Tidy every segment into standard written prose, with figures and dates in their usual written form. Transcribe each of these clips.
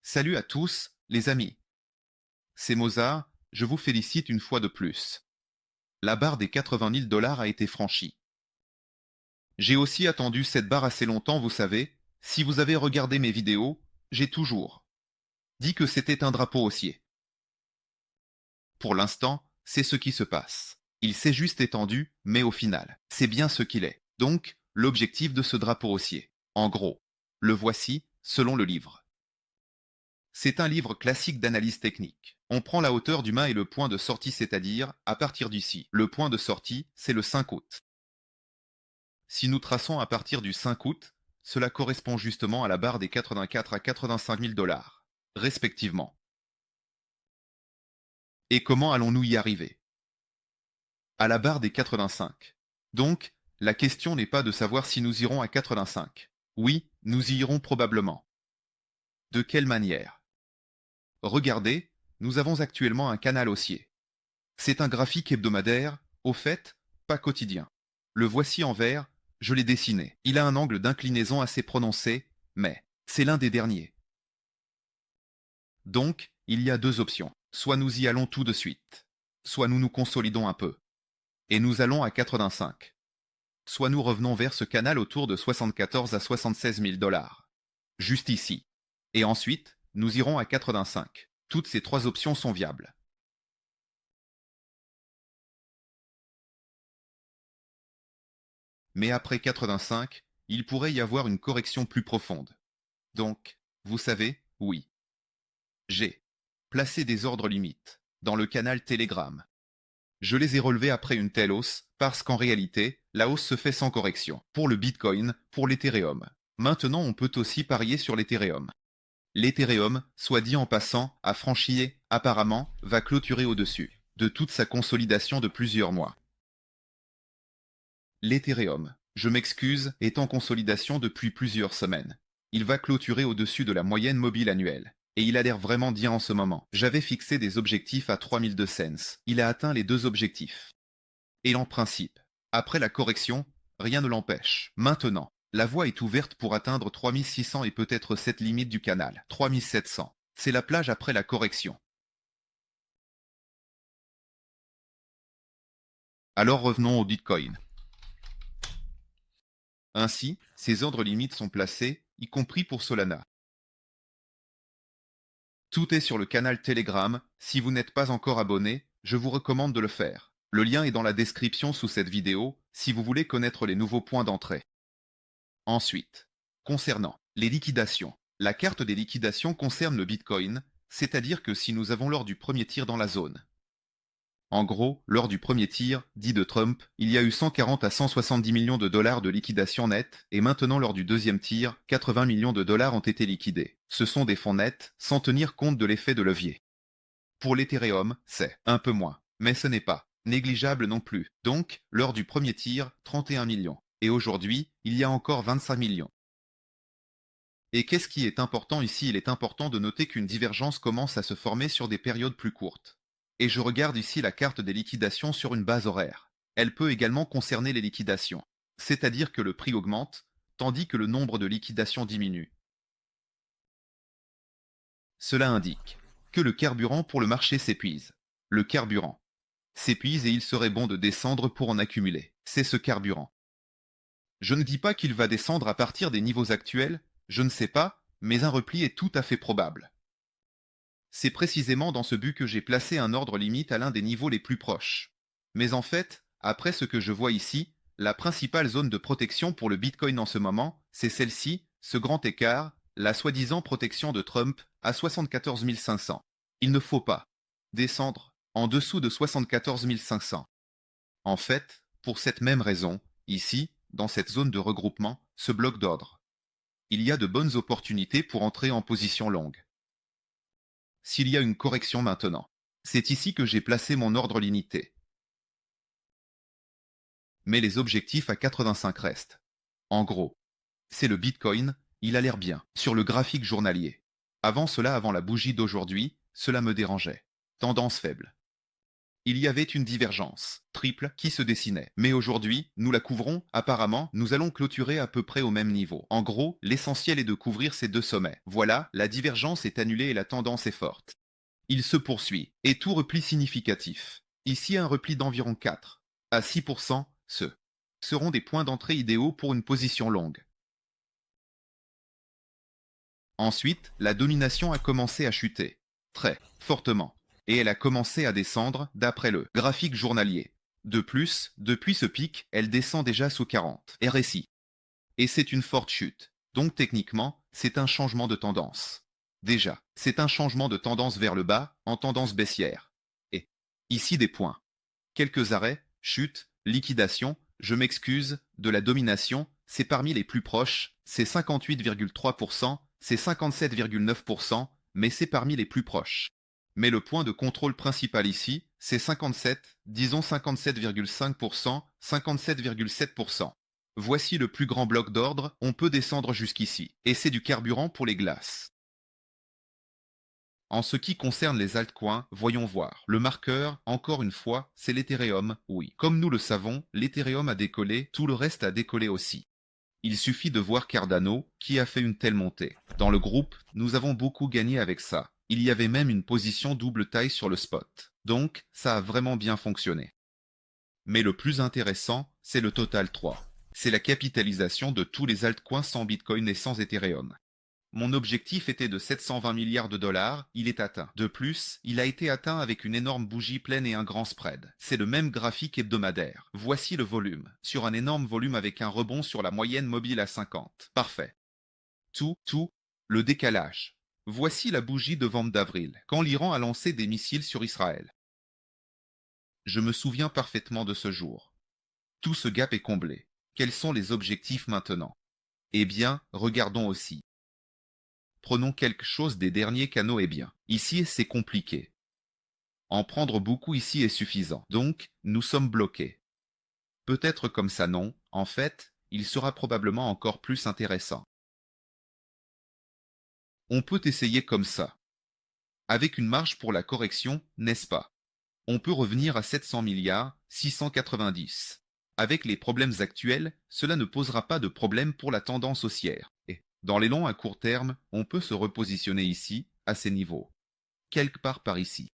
Salut à tous, les amis. C'est Mozart, je vous félicite une fois de plus. La barre des 80 000 dollars a été franchie. J'ai aussi attendu cette barre assez longtemps, vous savez. Si vous avez regardé mes vidéos, j'ai toujours dit que c'était un drapeau haussier. Pour l'instant, c'est ce qui se passe. Il s'est juste étendu, mais au final, c'est bien ce qu'il est. Donc, l'objectif de ce drapeau haussier. En gros, le voici, selon le livre. C'est un livre classique d'analyse technique. On prend la hauteur du mât et le point de sortie, c'est-à-dire, à partir d'ici. Le point de sortie, c'est le 5 août. Si nous traçons à partir du 5 août, cela correspond justement à la barre des 84 à 85 000 dollars, respectivement. Et comment allons-nous y arriver? À la barre des 85. Donc, la question n'est pas de savoir si nous irons à 85. Oui, nous y irons probablement. De quelle manière? Regardez, nous avons actuellement un canal haussier. C'est un graphique hebdomadaire, au fait, pas quotidien. Le voici en vert, je l'ai dessiné. Il a un angle d'inclinaison assez prononcé, mais c'est l'un des derniers. Donc, il y a deux options. Soit nous y allons tout de suite, soit nous nous consolidons un peu. Et nous allons à 85. Soit nous revenons vers ce canal autour de 74 à 76 000 dollars. Juste ici. Et ensuite, nous irons à 85. Toutes ces trois options sont viables. Mais après 85, il pourrait y avoir une correction plus profonde. Donc, vous savez, oui. J'ai placé des ordres limites dans le canal Telegram. Je les ai relevés après une telle hausse parce qu'en réalité, la hausse se fait sans correction. Pour le Bitcoin, pour l'Ethereum. Maintenant, on peut aussi parier sur l'Ethereum. L'Ethereum, soit dit en passant, a franchi, apparemment, va clôturer au-dessus de toute sa consolidation de plusieurs mois. L'Ethereum, je m'excuse, est en consolidation depuis plusieurs semaines. Il va clôturer au-dessus de la moyenne mobile annuelle. Et il a l'air vraiment bien en ce moment. J'avais fixé des objectifs à 3002 cents. Il a atteint les deux objectifs. Et en principe, après la correction, rien ne l'empêche. Maintenant, la voie est ouverte pour atteindre 3600 et peut-être cette limite du canal, 3700. C'est la plage après la correction. Alors revenons au Bitcoin. Ainsi, ces ordres limites sont placés, y compris pour Solana. Tout est sur le canal Telegram. Si vous n'êtes pas encore abonné, je vous recommande de le faire. Le lien est dans la description sous cette vidéo, si vous voulez connaître les nouveaux points d'entrée. Ensuite, concernant les liquidations. La carte des liquidations concerne le Bitcoin, c'est-à-dire que si nous avons lors du premier tir dans la zone. En gros, lors du premier tir, dit de Trump, il y a eu 140 à 170 millions de dollars de liquidation nette, et maintenant lors du deuxième tir, 80 millions de dollars ont été liquidés. Ce sont des fonds nets, sans tenir compte de l'effet de levier. Pour l'Ethereum, c'est un peu moins, mais ce n'est pas négligeable non plus. Donc, lors du premier tir, 31 millions. Et aujourd'hui, il y a encore 25 millions. Et qu'est-ce qui est important ici? Il est important de noter qu'une divergence commence à se former sur des périodes plus courtes. Et je regarde ici la carte des liquidations sur une base horaire. Elle peut également concerner les liquidations. C'est-à-dire que le prix augmente, tandis que le nombre de liquidations diminue. Cela indique que le carburant pour le marché s'épuise. Le carburant s'épuise et il serait bon de descendre pour en accumuler. C'est ce carburant. Je ne dis pas qu'il va descendre à partir des niveaux actuels, je ne sais pas, mais un repli est tout à fait probable. C'est précisément dans ce but que j'ai placé un ordre limite à l'un des niveaux les plus proches. Mais en fait, après ce que je vois ici, la principale zone de protection pour le Bitcoin en ce moment, c'est celle-ci, ce grand écart, la soi-disant protection de Trump à 74 500. Il ne faut pas descendre en dessous de 74 500. En fait, pour cette même raison, ici, dans cette zone de regroupement, ce bloc d'ordre, il y a de bonnes opportunités pour entrer en position longue. S'il y a une correction maintenant, c'est ici que j'ai placé mon ordre limité. Mais les objectifs à 85 restent. En gros, c'est le Bitcoin, il a l'air bien, sur le graphique journalier. Avant cela, avant la bougie d'aujourd'hui, cela me dérangeait. Tendance faible. il y avait une divergence, triple, qui se dessinait. Mais aujourd'hui, nous la couvrons, apparemment, nous allons clôturer à peu près au même niveau. En gros, l'essentiel est de couvrir ces deux sommets. Voilà, la divergence est annulée et la tendance est forte. Il se poursuit, et tout repli significatif. Ici un repli d'environ 4 à 6%, ce seront des points d'entrée idéaux pour une position longue. Ensuite, la domination a commencé à chuter, très fortement, et elle a commencé à descendre d'après le graphique journalier. De plus, depuis ce pic, elle descend déjà sous 40 RSI. Et c'est une forte chute, donc techniquement, c'est un changement de tendance. Déjà, c'est un changement de tendance vers le bas, en tendance baissière. Et, ici des points. Quelques arrêts, chutes, liquidation, je m'excuse, de la domination, c'est parmi les plus proches, c'est 58,3%, c'est 57,9%, mais c'est parmi les plus proches. Mais le point de contrôle principal ici, c'est 57, disons 57,5%, 57,7%. Voici le plus grand bloc d'ordre, on peut descendre jusqu'ici, et c'est du carburant pour les glaces. En ce qui concerne les altcoins, voyons voir. Le marqueur, encore une fois, c'est l'Ethereum, oui. Comme nous le savons, l'Ethereum a décollé, tout le reste a décollé aussi. Il suffit de voir Cardano, qui a fait une telle montée. Dans le groupe, nous avons beaucoup gagné avec ça. Il y avait même une position double taille sur le spot. Donc, ça a vraiment bien fonctionné. Mais le plus intéressant, c'est le Total 3. C'est la capitalisation de tous les altcoins sans Bitcoin et sans Ethereum. Mon objectif était de 720 milliards de dollars, il est atteint. De plus, il a été atteint avec une énorme bougie pleine et un grand spread. C'est le même graphique hebdomadaire. Voici le volume. Sur un énorme volume avec un rebond sur la moyenne mobile à 50. Parfait. Tout, le décalage. Voici la bougie de vente d'avril, quand l'Iran a lancé des missiles sur Israël. Je me souviens parfaitement de ce jour. Tout ce gap est comblé. Quels sont les objectifs maintenant? Eh bien, regardons aussi. Prenons quelque chose des derniers canaux et bien. Ici, c'est compliqué. En prendre beaucoup ici est suffisant. Donc, nous sommes bloqués. Peut-être comme ça non, en fait, il sera probablement encore plus intéressant. On peut essayer comme ça. Avec une marge pour la correction, n'est-ce pas? On peut revenir à 700 milliards, 690. Avec les problèmes actuels, cela ne posera pas de problème pour la tendance haussière. Et, dans les longs à court terme, on peut se repositionner ici, à ces niveaux. Quelque part par ici.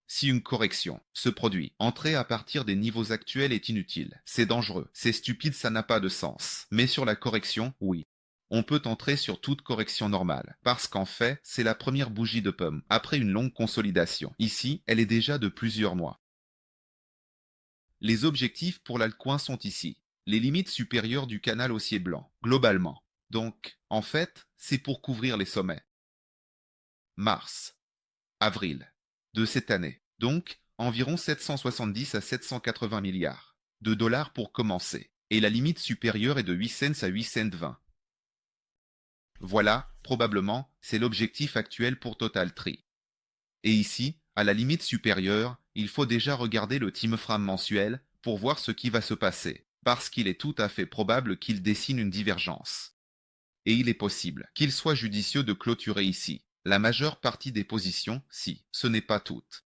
Si une correction se produit, entrer à partir des niveaux actuels est inutile. C'est dangereux, c'est stupide, ça n'a pas de sens. Mais sur la correction, oui. On peut entrer sur toute correction normale, parce qu'en fait, c'est la première bougie de pomme, après une longue consolidation. Ici, elle est déjà de plusieurs mois. Les objectifs pour l'altcoin sont ici. Les limites supérieures du canal haussier blanc, globalement. Donc, en fait, c'est pour couvrir les sommets. Mars, avril de cette année. Donc, environ 770 à 780 milliards de dollars pour commencer. Et la limite supérieure est de 8 cents à 8 cents 20. Voilà, probablement, c'est l'objectif actuel pour Total Tree. Et ici, à la limite supérieure, il faut déjà regarder le time frame mensuel pour voir ce qui va se passer, parce qu'il est tout à fait probable qu'il dessine une divergence. Et il est possible qu'il soit judicieux de clôturer ici la majeure partie des positions, si ce n'est pas toutes.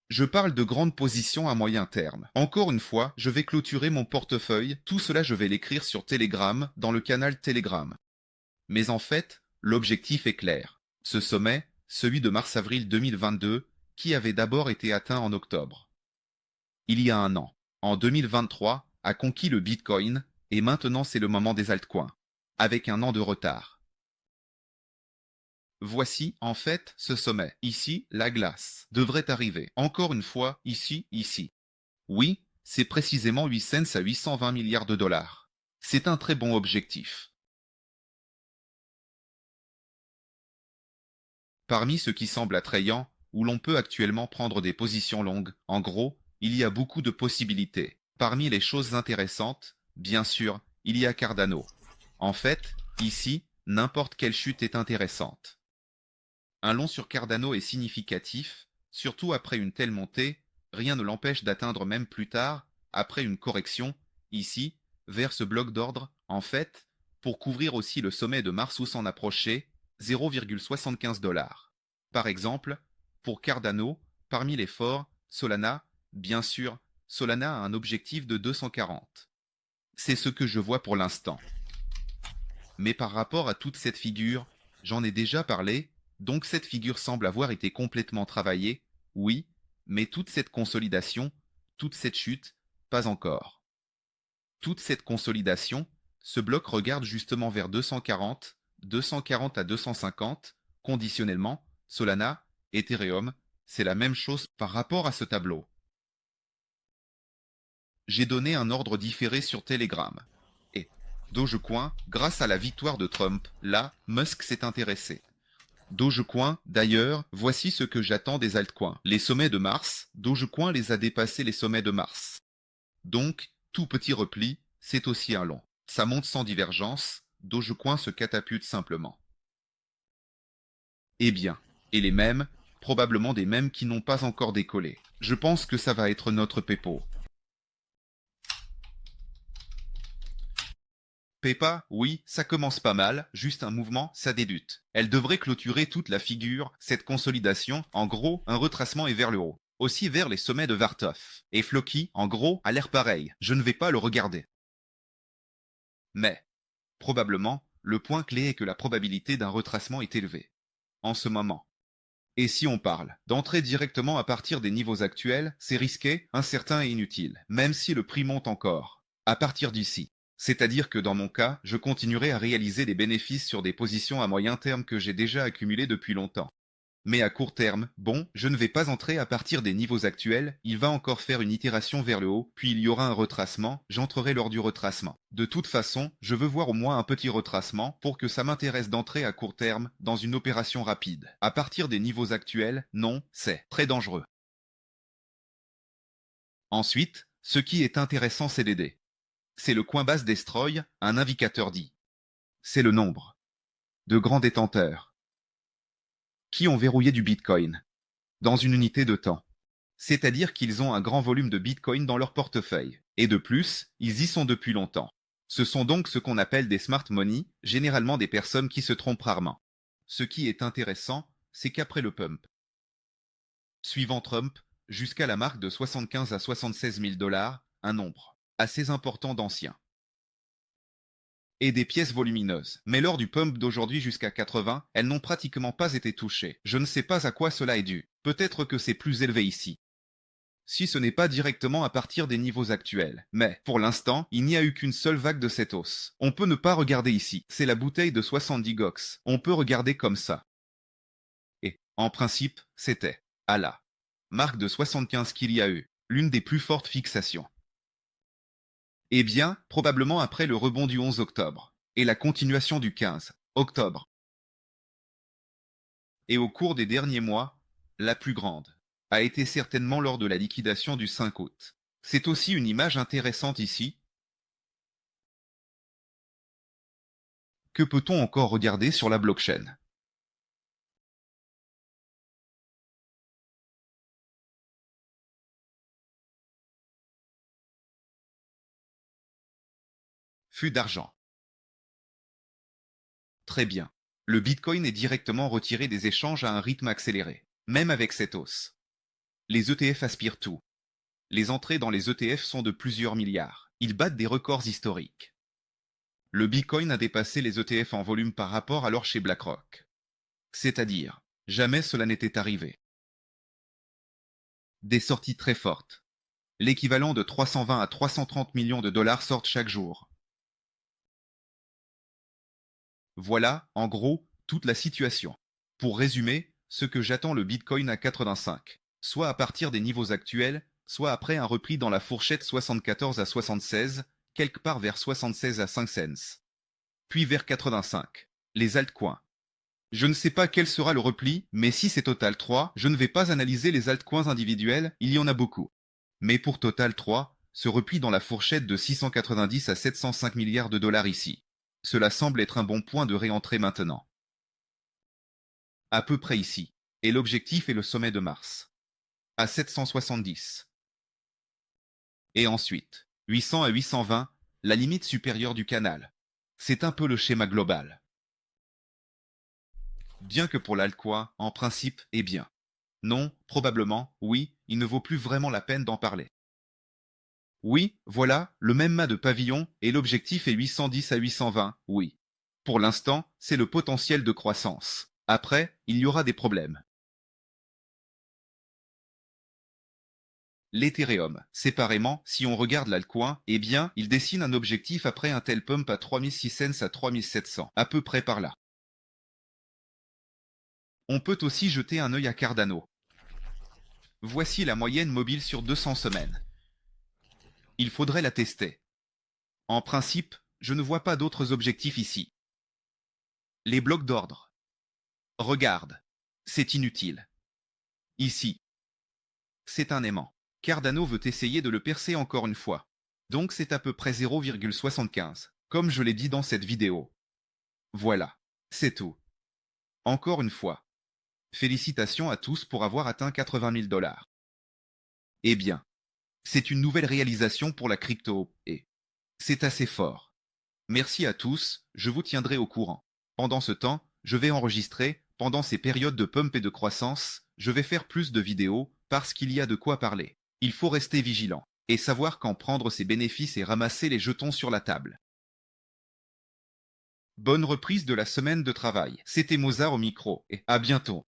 Je parle de grandes positions à moyen terme. Encore une fois, je vais clôturer mon portefeuille, tout cela je vais l'écrire sur Telegram, dans le canal Telegram. Mais en fait, l'objectif est clair. Ce sommet, celui de mars-avril 2022, qui avait d'abord été atteint en octobre. Il y a un an, en 2023, a conquis le Bitcoin, et maintenant c'est le moment des altcoins, avec un an de retard. Voici, en fait, ce sommet. Ici, la glace devrait arriver. Encore une fois, ici. Oui, c'est précisément 8 cents à 820 milliards de dollars. C'est un très bon objectif. Parmi ceux qui semblent attrayants, où l'on peut actuellement prendre des positions longues, en gros, il y a beaucoup de possibilités. Parmi les choses intéressantes, bien sûr, il y a Cardano. En fait, ici, n'importe quelle chute est intéressante. Un long sur Cardano est significatif, surtout après une telle montée, rien ne l'empêche d'atteindre même plus tard, après une correction, ici, vers ce bloc d'ordre, en fait, pour couvrir aussi le sommet de mars ou s'en approcher, 0,75 $. Par exemple, pour Cardano, parmi les forts, Solana, bien sûr, Solana a un objectif de 240. C'est ce que je vois pour l'instant. Mais par rapport à toute cette figure, j'en ai déjà parlé, donc cette figure semble avoir été complètement travaillée, oui, mais toute cette consolidation, toute cette chute, pas encore. Toute cette consolidation, ce bloc regarde justement vers 240, 240 à 250, conditionnellement, Solana, Ethereum, c'est la même chose par rapport à ce tableau. J'ai donné un ordre différé sur Telegram. Et Dogecoin, grâce à la victoire de Trump, là, Musk s'est intéressé. Dogecoin, d'ailleurs, voici ce que j'attends des altcoins. Les sommets de mars, Dogecoin les a dépassés les sommets de mars. Donc, tout petit repli, c'est aussi un long. Ça monte sans divergence, Dogecoin se catapulte simplement. Eh bien, et les mêmes, probablement des mêmes qui n'ont pas encore décollé. Je pense que ça va être notre Pepo. Peppa, oui, ça commence pas mal, juste un mouvement, ça débute. Elle devrait clôturer toute la figure, cette consolidation, en gros, un retracement est vers le haut. Aussi vers les sommets de Vartov. Et Floki, en gros, a l'air pareil, je ne vais pas le regarder. Mais, probablement, le point clé est que la probabilité d'un retracement est élevée. En ce moment. Et si on parle d'entrer directement à partir des niveaux actuels, c'est risqué, incertain et inutile, même si le prix monte encore. À partir d'ici. C'est-à-dire que dans mon cas, je continuerai à réaliser des bénéfices sur des positions à moyen terme que j'ai déjà accumulées depuis longtemps. Mais à court terme, bon, je ne vais pas entrer à partir des niveaux actuels, il va encore faire une itération vers le haut, puis il y aura un retracement, j'entrerai lors du retracement. De toute façon, je veux voir au moins un petit retracement pour que ça m'intéresse d'entrer à court terme dans une opération rapide. À partir des niveaux actuels, non, c'est très dangereux. Ensuite, ce qui est intéressant c'est l'aider. C'est le Coinbase Destroy, un indicateur dit. C'est le nombre de grands détenteurs qui ont verrouillé du Bitcoin dans une unité de temps. C'est-à-dire qu'ils ont un grand volume de Bitcoin dans leur portefeuille. Et de plus, ils y sont depuis longtemps. Ce sont donc ce qu'on appelle des smart money, généralement des personnes qui se trompent rarement. Ce qui est intéressant, c'est qu'après le pump, suivant Trump, jusqu'à la marque de 75 à 76 000 $, un nombre assez important d'anciens et des pièces volumineuses. Mais lors du pump d'aujourd'hui jusqu'à 80, elles n'ont pratiquement pas été touchées. Je ne sais pas à quoi cela est dû. Peut-être que c'est plus élevé ici. Si ce n'est pas directement à partir des niveaux actuels. Mais, pour l'instant, il n'y a eu qu'une seule vague de cette hausse. On peut ne pas regarder ici. C'est la bouteille de 70 gox. On peut regarder comme ça. Et, en principe, c'était, à la marque de 75 qu'il y a eu, l'une des plus fortes fixations. Eh bien, probablement après le rebond du 11 octobre, et la continuation du 15 octobre. Et au cours des derniers mois, la plus grande a été certainement lors de la liquidation du 5 août. C'est aussi une image intéressante ici. Que peut-on encore regarder sur la blockchain? Flux d'argent. Très bien. Le Bitcoin est directement retiré des échanges à un rythme accéléré, même avec cette hausse. Les ETF aspirent tout. Les entrées dans les ETF sont de plusieurs milliards. Ils battent des records historiques. Le Bitcoin a dépassé les ETF en volume par rapport à l'or chez BlackRock. C'est-à-dire, jamais cela n'était arrivé. Des sorties très fortes. L'équivalent de 320 à 330 millions de dollars sortent chaque jour. Voilà, en gros, toute la situation. Pour résumer, ce que j'attends le Bitcoin à 85, soit à partir des niveaux actuels, soit après un repli dans la fourchette 74 à 76, quelque part vers 76 à 5 cents. Puis vers 85. Les altcoins. Je ne sais pas quel sera le repli, mais si c'est Total 3, je ne vais pas analyser les altcoins individuels, il y en a beaucoup. Mais pour Total 3, ce repli dans la fourchette de 690 à 705 milliards de dollars ici. Cela semble être un bon point de réentrée maintenant. À peu près ici. Et l'objectif est le sommet de Mars. À 770. Et ensuite, 800 à 820, la limite supérieure du canal. C'est un peu le schéma global. Bien que pour l'altcoin, en principe, est bien. Non, probablement, oui, il ne vaut plus vraiment la peine d'en parler. Oui, voilà, le même mât de pavillon, et l'objectif est 810 à 820, oui. Pour l'instant, c'est le potentiel de croissance. Après, il y aura des problèmes. L'Ethereum, séparément, si on regarde l'altcoin, eh bien, il dessine un objectif après un tel pump à 3600 à 3700, à peu près par là. On peut aussi jeter un œil à Cardano. Voici la moyenne mobile sur 200 semaines. Il faudrait la tester. En principe, je ne vois pas d'autres objectifs ici. Les blocs d'ordre. Regarde. C'est inutile. Ici. C'est un aimant. Cardano veut essayer de le percer encore une fois. Donc c'est à peu près 0,75, comme je l'ai dit dans cette vidéo. Voilà. C'est tout. Encore une fois. Félicitations à tous pour avoir atteint 80 000 dollars. Eh bien, c'est une nouvelle réalisation pour la crypto, et c'est assez fort. Merci à tous, je vous tiendrai au courant. Pendant ce temps, je vais enregistrer, pendant ces périodes de pump et de croissance, je vais faire plus de vidéos, parce qu'il y a de quoi parler. Il faut rester vigilant, et savoir quand prendre ses bénéfices et ramasser les jetons sur la table. Bonne reprise de la semaine de travail. C'était Mozart au micro, et à bientôt.